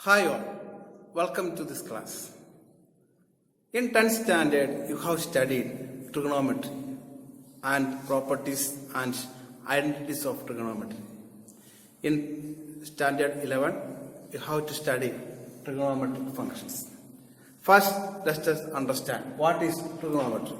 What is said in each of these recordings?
Hi all, welcome to this class. In 10th standard, you have studied trigonometry and properties and identities of trigonometry. In standard 11, you have to study trigonometric functions. First, let us understand what is trigonometry.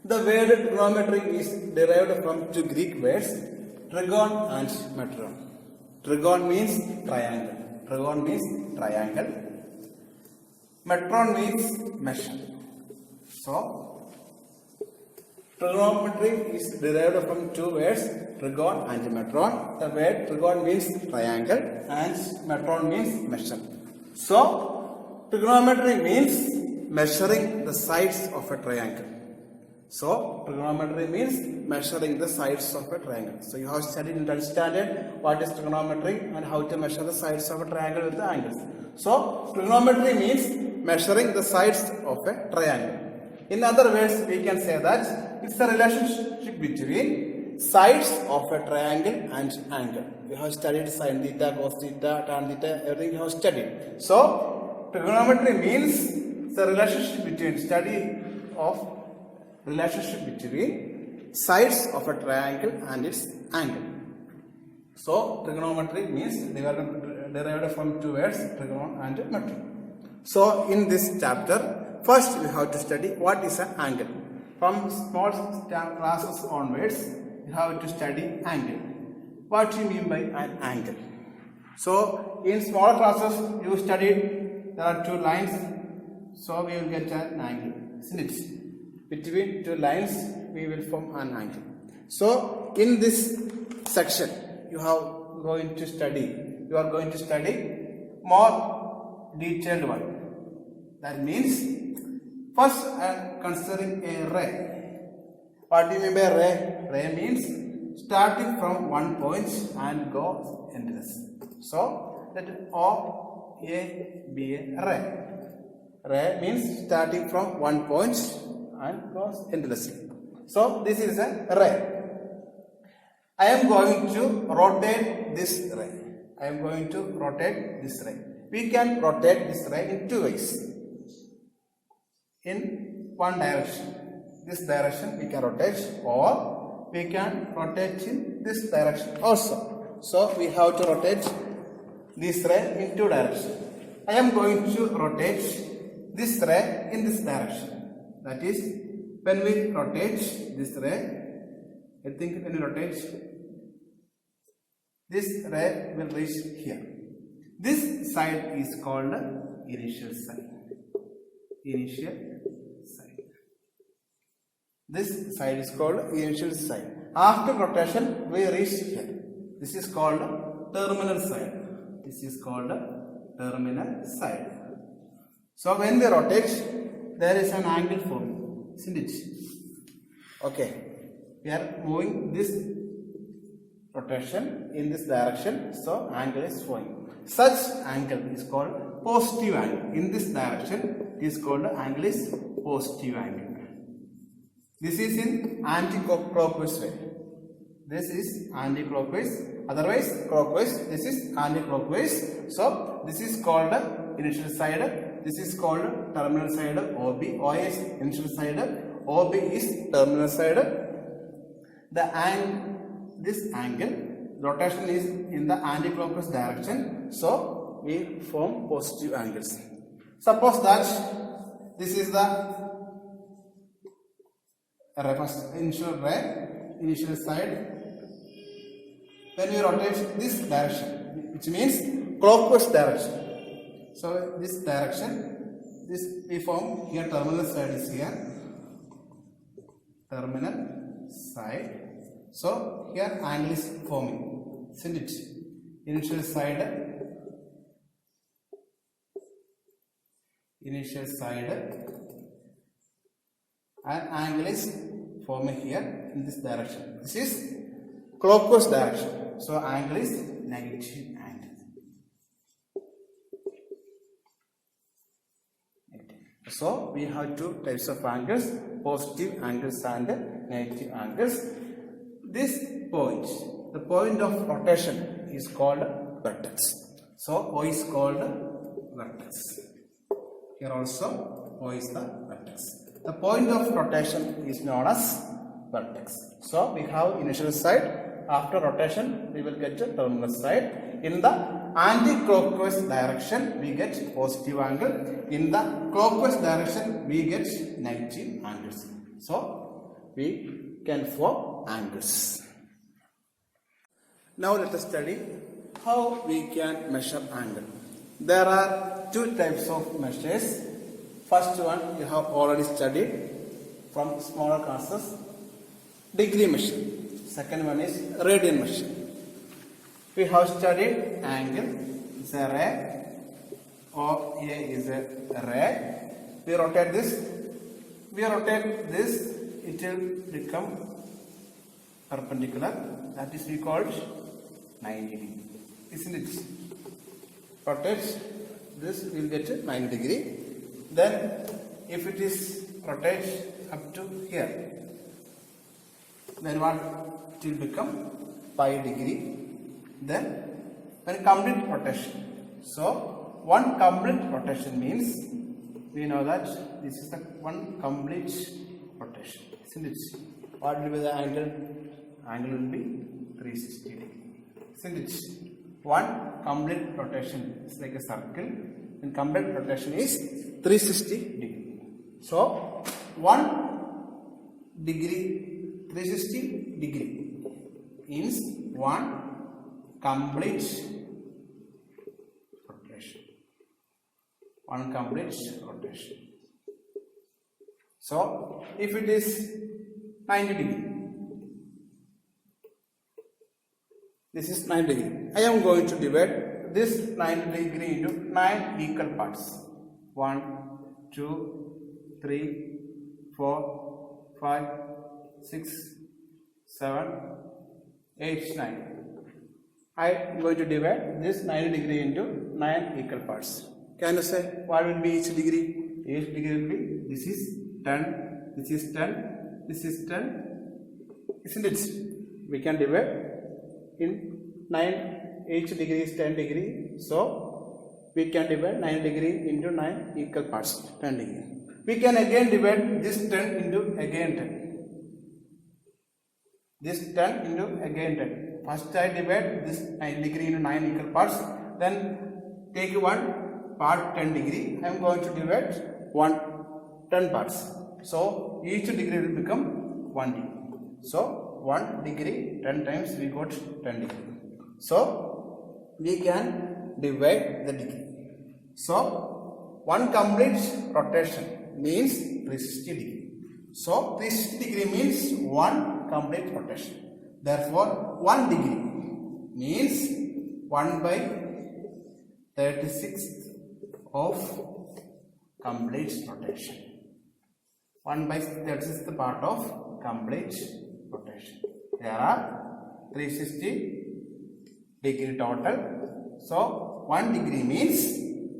The word trigonometry is derived from two Greek words, trigon and metron. Trigon means triangle. Trigon means triangle. Metron means measure. So, trigonometry is derived from two words, trigon and metron. The word trigon means triangle and metron means measure. So, trigonometry means measuring the sides of a triangle. So, trigonometry means measuring the sides of a triangle. So, you have studied in 10th standard what is trigonometry and how to measure the sides of a triangle with the angles. So, trigonometry means measuring the sides of a triangle. In other words, we can say that it's a relationship between sides of a triangle and angle. You have studied sin theta, cos theta, tan theta, everything you have studied. So, trigonometry means the relationship between sides of a triangle and its angle. So, trigonometry means derived from two words, trigon and metron. So, in this chapter, first we have to study what is an angle. From small classes onwards, you have to study angle. What do you mean by an angle? So, in small classes, you studied there are two lines, so we will get an angle, isn't it? Between two lines, we will form an angle. So, in this section, you are going to study more detailed one. That means, first I am considering a ray. What do you mean by ray? Ray means starting from one point and go endless. So, let O, A, be a ray. Ray means starting from one point and goes endlessly. So, this is a ray. I am going to rotate this ray. We can rotate this ray in two ways. In one direction. This direction we can rotate, or we can rotate in this direction also. So, we have to rotate this ray in two directions. I am going to rotate this ray in this direction. That is, when we rotate this ray, I think when we rotate, this ray will reach here. This side is called initial side. This side is called initial side. After rotation, we reach here. This is called terminal side. So, when we rotate, there is an angle forming, isn't it? Okay. We are moving this rotation in this direction, so angle is forming. Such angle is called positive angle. In this direction, it is called angle is positive angle. This is in anti-clockwise way. This is anti-clockwise. Otherwise, clockwise. This is anti-clockwise. So, this is called initial side. This is called terminal side. OB. O is initial side. OB is terminal side. This angle, rotation is in the anti-clockwise direction. So, we form positive angles. Suppose that this is the initial side. When we rotate this direction, which means clockwise direction. So, this direction, this we form here, terminal side is here. Terminal side. So, here angle is forming, isn't it? Initial side and angle is forming here in this direction. This is clockwise direction. So, angle is negative angle. So, we have two types of angles, positive angles and negative angles. This point, the point of rotation is called vertex. So, O is called vertex. Here also O is the vertex. The point of rotation is known as vertex. So we have initial side. After rotation, we will get a terminal side. In the anti-clockwise direction, we get positive angle. In the clockwise direction, we get negative angles. So we can form angles. Now let us study how we can measure angle. There are two types of measures. First one you have already studied from smaller classes, degree measure. Second one is radian measure. We have studied angle is a ray, OA is a ray. We rotate this, it will become perpendicular. That is we call 90 degree, isn't it? Rotates this, we will get 90 degree. Then if it is rotates up to here, then what it will become 5 degree. Then when complete rotation. So one complete rotation means we know that this is the one complete rotation, isn't it? What will be the angle? Angle will be 360 degree, isn't it? One complete rotation is like a circle, and complete rotation is 360 degree. So 1 degree, 360 degree means one complete rotation. One complete rotation. So if it is 90 degree, this is 90 degree. I am going to divide this 90 degree into 9 equal parts. 1, 2, 3, 4, 5, 6, 7, 8, 9. I am going to divide this 90 degree into 9 equal parts. Can you say what will be each degree? Each degree will be, this is 10, this is 10, this is 10, isn't it? We can divide in 9, each degree is 10 degree. So we can divide 9 degree into 9 equal parts, 10 degree. We can again divide this 10 into again 10. This 10 into again 10. First I divide this 9 degree into 9 equal parts. Then take one part 10 degree. I am going to divide 10 parts. So each degree will become 1 degree. So 1 degree 10 times we got 10 degree. So we can divide the degree. So one complete rotation means 360 degree. So 360 degree means one complete rotation. Therefore 1 degree means 1 by 36 of complete rotation. 1 by 36th part of complete rotation. There are 360 degree total. So 1 degree means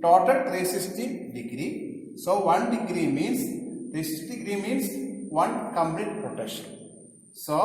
total 360 degree. So 1 degree means 360 degree means 1 complete rotation. So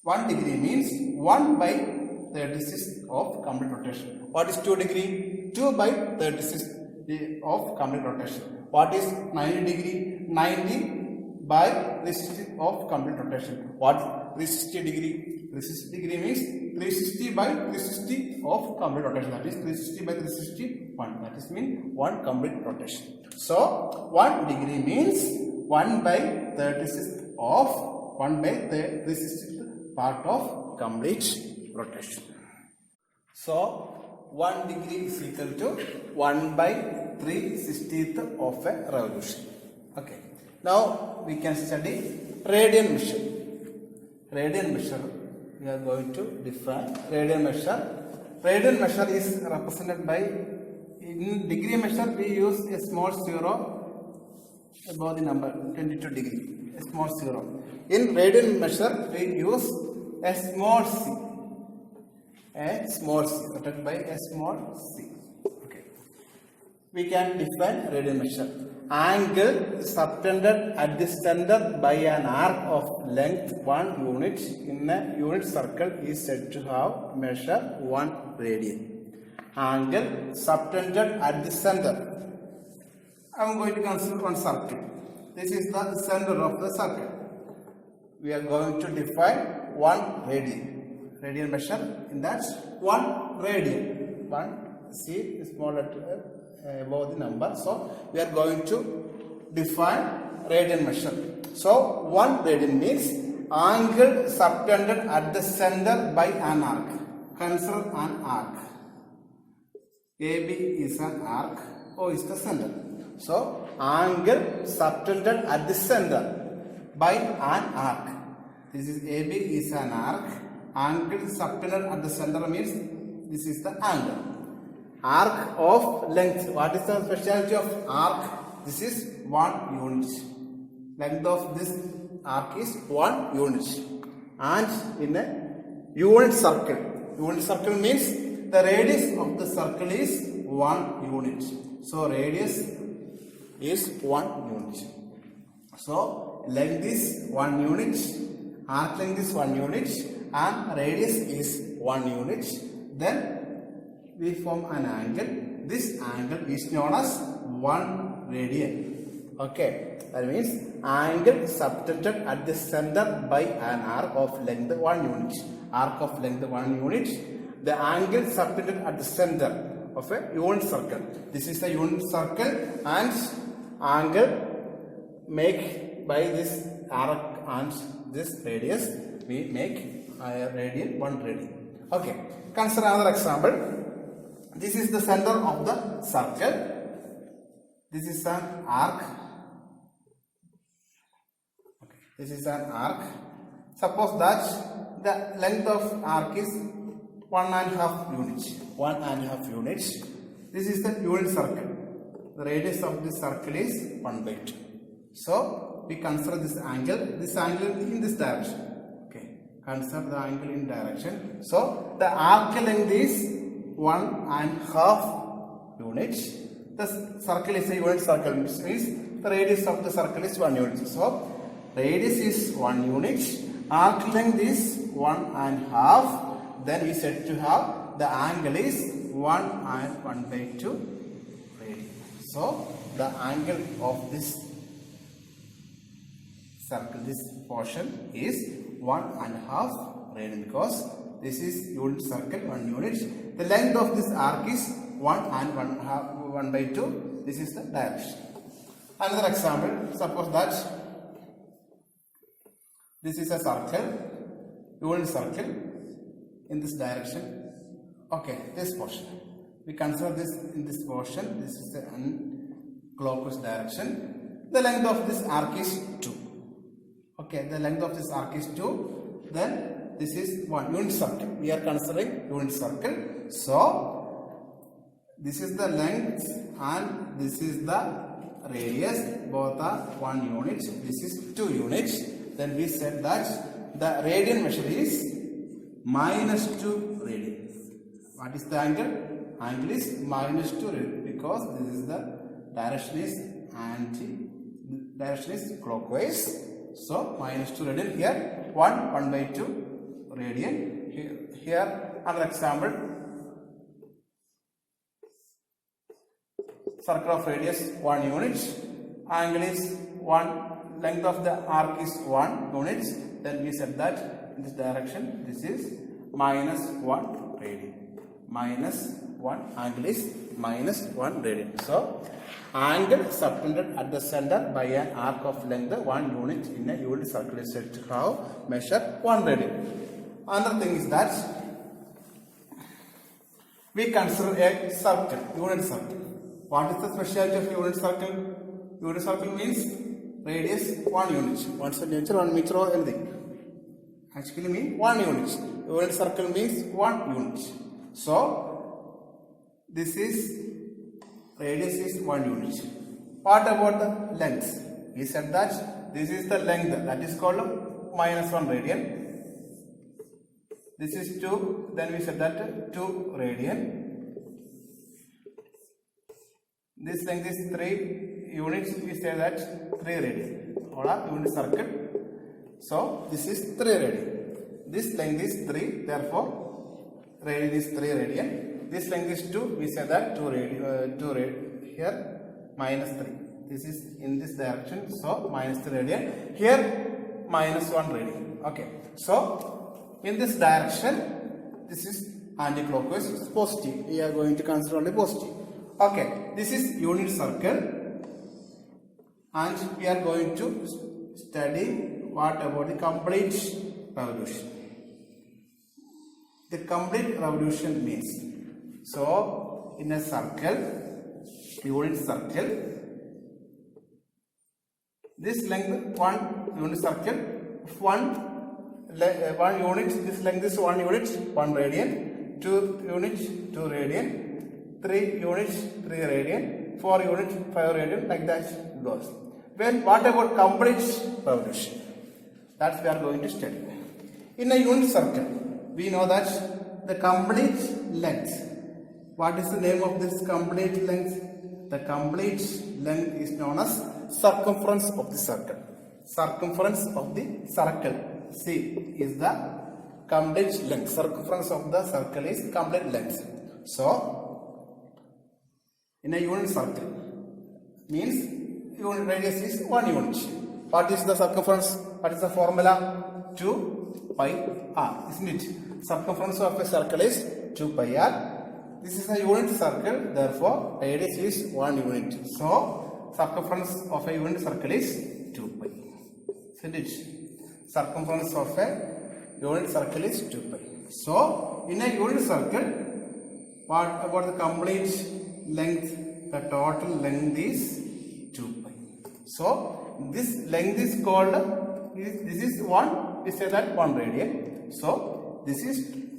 1 degree means 1 by 36 of complete rotation. What is 2 degree? 2 by 36 of complete rotation. What is 90 degree? 90 by 360 of complete rotation. What is 360 degree? 360 degree means 360 by 360 of complete rotation. That is 360 by 360 1. That is mean 1 complete rotation. So 1 degree means 1 by 36 of 1 by 360 part of complete rotation. So 1 degree is equal to 1 by 3/60th of a revolution. Okay. Now we can study radian measure. Radian measure, we are going to define radian measure. Radian measure is represented by, in degree measure we use a small zero above the number 22 degree, a small zero. In radian measure we use a small c, noted by a small c. Okay. We can define radian measure. Angle subtended at the center by an arc of length 1 unit in a unit circle is said to have measure 1 radian. angle subtended at the center. I am going to consider one circle. This is the center of the circle. We are going to define one radian. Radian measure in that one radian. One, see small letter above the number. So we are going to define radian measure. So one radian means angle subtended at the center by an arc. Consider an arc. AB is an arc. O is the center. So angle subtended at the center by an arc. This is AB is an arc. Angle subtended at the center means this is the angle. Arc of length. What is the speciality of arc? This is 1 unit. Length of this arc is 1 unit. And in a unit circle. Unit circle means the radius of the circle is 1 unit. So radius is 1 unit. So length is 1 unit. Arc length is 1 unit. And radius is 1 unit. Then we form an angle. This angle is known as 1 radian. Okay, that means angle subtended at the center by an arc of length 1 unit. Arc of length 1 unit. The angle subtended at the center of a unit circle. This is the unit circle and angle make by this arc and this radius we make a radian 1 radian. Okay, consider another example. This is the center of the circle. This is an arc. Okay. This is an arc. Suppose that the length of arc is 1.5 units. 1.5 units. This is the unit circle. The radius of this circle is 1/2. So we consider this angle. This angle in this direction. Okay. Consider the angle in direction. So the arc length is 1.5 units. The circle is a unit circle, which means the radius of the circle is 1 unit. So radius is 1 unit, arc length is 1.5. Then we said to have the angle is 1 and 1/2 radian. So the angle of this circle, this portion is 1.5 radian because this is unit circle 1 unit. The length of this arc is 1 and 1/2. This is the direction. Another example, suppose that this is a circle, unit circle in this direction. Okay, this portion. We consider this in this portion. This is the clockwise direction. The length of this arc is 2. Okay, the length of this arc is 2. Then this is 1 unit circle. We are considering unit circle. So this is the length and this is the radius. Both are 1 unit. This is 2 units. Then we said that the radian measure is -2 radian. What is the angle? Angle is -2 radian because this is the direction is direction is clockwise. So -2 radian here. 1/2 radian. Here another example. Circle of radius 1 unit. Angle is 1. Length of the arc is 1 unit. Then we said that in this direction this is -1 radian. -1 angle is -1 radian. So angle subtended at the center by an arc of length 1 unit in a unit circle is said to have measure 1 radian. Another thing is that we consider a circle, unit circle. What is the speciality of unit circle? Unit circle means radius 1 unit. What's the nature? 1 meter or anything. Actually mean 1 unit. Unit circle means 1 unit. So this is radius is 1 unit. What about the length? We said that this is the length, that is called -1 radian. This is 2, then we said that 2 radian. This length is 3 units, we say that 3 radian. All are unit circle. So this is 3 radian. This length is 3, therefore radian is 3 radian. This length is 2. We say that 2 radian. Here minus 3. This is in this direction. So minus 3 radian. Here minus 1 radian. Okay. So in this direction, this is anti-clockwise. It's positive. We are going to consider only positive. Okay. This is unit circle. And we are going to study what about the complete revolution. The complete revolution means, so in a circle, unit circle, this length, one unit circle, one unit, this length is 1 unit, 1 radian, 2 units, 2 radian, 3 units, 3 radian, 4 units, 5 radian, like that goes. When what about complete revolution? That's we are going to study. In a unit circle, we know that the complete length. What is the name of this complete length? The complete length is known as circumference of the circle. Circumference of the circle, C, is the complete length. Circumference of the circle is complete length. So, in a unit circle, means unit radius is 1 unit. What is the circumference? What is the formula? 2 pi r, isn't it? Circumference of a circle is 2 pi r. This is a unit circle, therefore radius is 1 unit. So circumference of a unit circle is 2 pi. Isn't it? Circumference of a unit circle is 2 pi. So in a unit circle, what about the complete length? The total length is 2 pi. So this length is called, this is 1, we say that 1 radian. So this is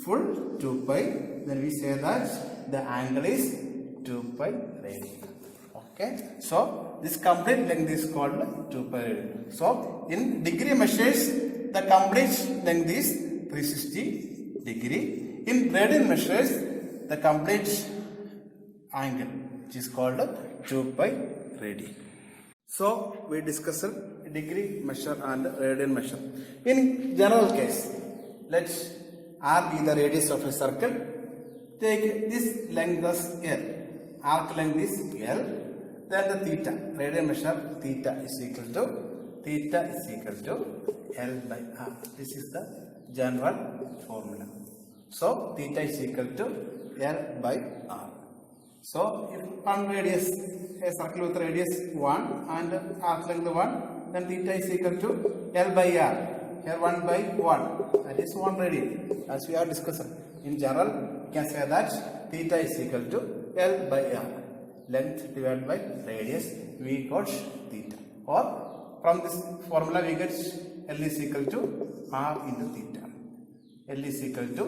full 2 pi, then we say that the angle is 2 pi radian. Okay, so this complete length is called 2 pi radian. So in degree measures, the complete length is 360 degree. In radian measures, the complete angle, which is called 2 pi radian. So we discussed degree measure and radian measure. In general case, let R be the radius of a circle. Take this length as L. Arc length is L. Then the theta, radian measure theta is equal to L by R. This is the general formula. So theta is equal to L by R. So if one radius, a circle with radius 1 and arc length 1, then theta is equal to L by R. Here 1 by 1, that is 1 radian. As we are discussing, in general, we can say that theta is equal to L by R. Length divided by radius, we got theta. Or from this formula, we get L is equal to R into theta. L is equal to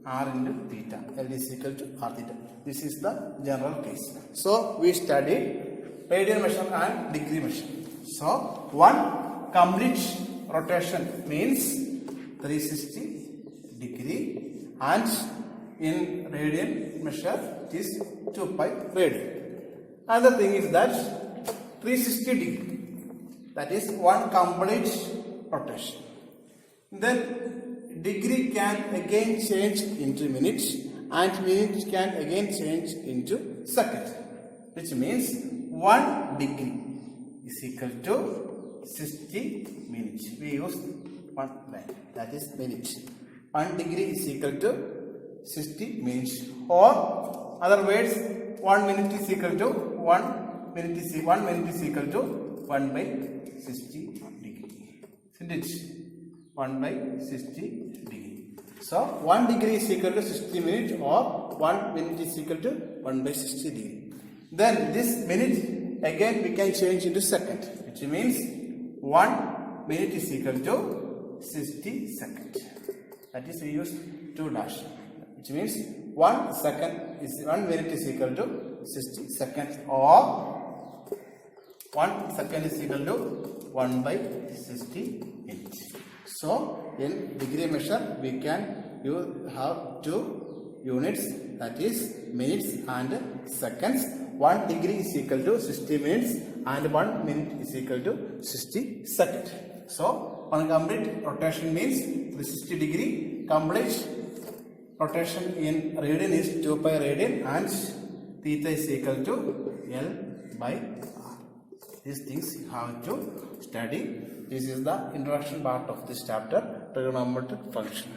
R into theta. L is equal to R theta. This is the general case. So we studied radian measure and degree measure. So one complete rotation means 360 degree, and in radian measure it is 2 pi radian. Another thing is that 360 degree, that is one complete rotation. Then degree can again change into minutes, and minutes can again change into second, which means 1 degree is equal to 60 minutes. We use one line, that is minutes. 1 degree is equal to 60 minutes, or other words, 1 minute is equal to 1 minute is equal to 1 by 60 degree. Isn't it? 1 by 60 degree. So 1 degree is equal to 60 minutes, or 1 minute is equal to 1 by 60 degree. Then this minute again we can change into second, which means 1 minute is equal to 60 seconds. That is, we use 2 dash, which means 1 minute is equal to 60 seconds, or 1 second is equal to 1 by 60 minutes. So in degree measure we can have 2 units, that is minutes and seconds. 1 degree is equal to 60 minutes and 1 minute is equal to 60 seconds. So one complete rotation means 360 degree complete rotation in radian is 2 pi radian and theta is equal to L by R. These things you have to study. This is the introduction part of this chapter, trigonometric function.